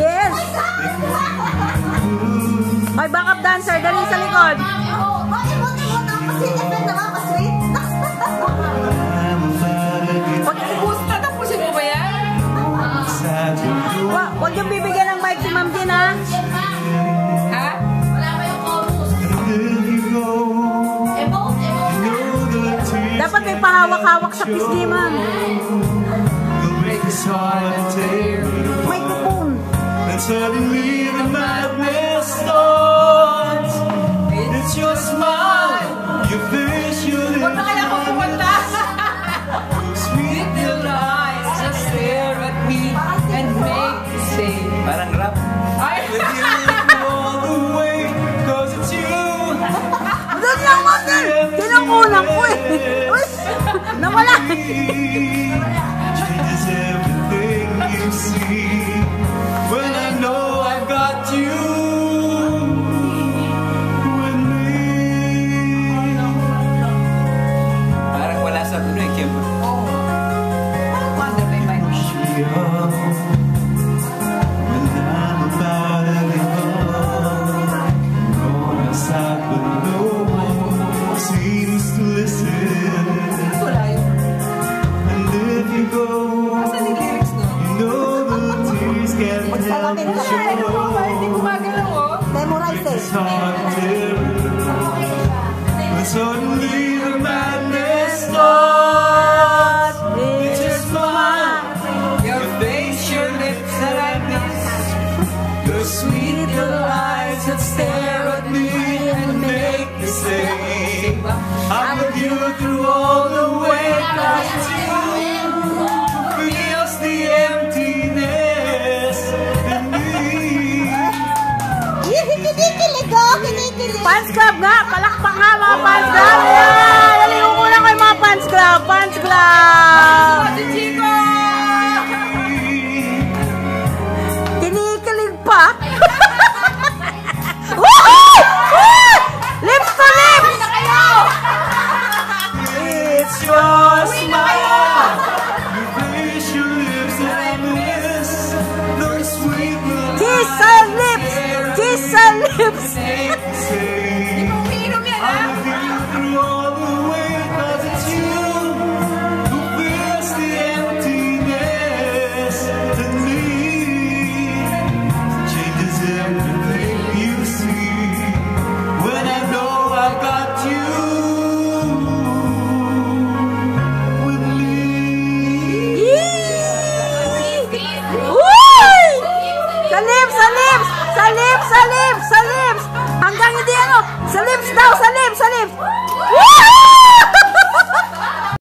Yes! Ay, backup dancer, dali sa likod. Pag-ibusta, tapusin mo ba yan? Huwag yung bibigyan ng mic si Ma'am Jean, ha? Ha? Wala pa yung chorus. Dapat may pahawak-hawak sa pisngi, Ma'am. Microphone. And suddenly the madness starts. It's your smile, your face, your lips. Huwag na kaya ako pumunta. Sweet little eyes just stare at me and make me say. Parang rap. Ay! With you all the way, 'cause it's you. Doon lang, Mother! Kinukulang ko eh. Uy! Nawala! Changes everything you see. When I know I've got you with me. Parang wala sa tuloy, Kim. Oo. Parang wonder may mic. When I'm about to give up, going inside but no one seems to listen. Wala yun. And if you go, Saan yung lyrics nun? you know the tears can't help Magsalamin but ka na. Ano po ba? Hindi show. gumagalaw, oh. Memorize eh. It's hard to tell, but suddenly the madness starts. It's your smile, your face, your lips that I miss, your sweet little eyes that stare at me and make me say, I'm with you through all the way. 'Cause it's you who feels the emptiness in me. Kinikilig oh! Kinikilig! Fans Club nga! Palakpak nga mga Fans Club! Yan! Naliw muna kayo mga Fans Club! Fans Club! Si Chico! Kinikilig pa! Woohoo! Woo! Lips to lips! Na kayo! It's your smile, your face, your lips that I miss, those sweet little Kiss our lips! Kiss our lips! eyes.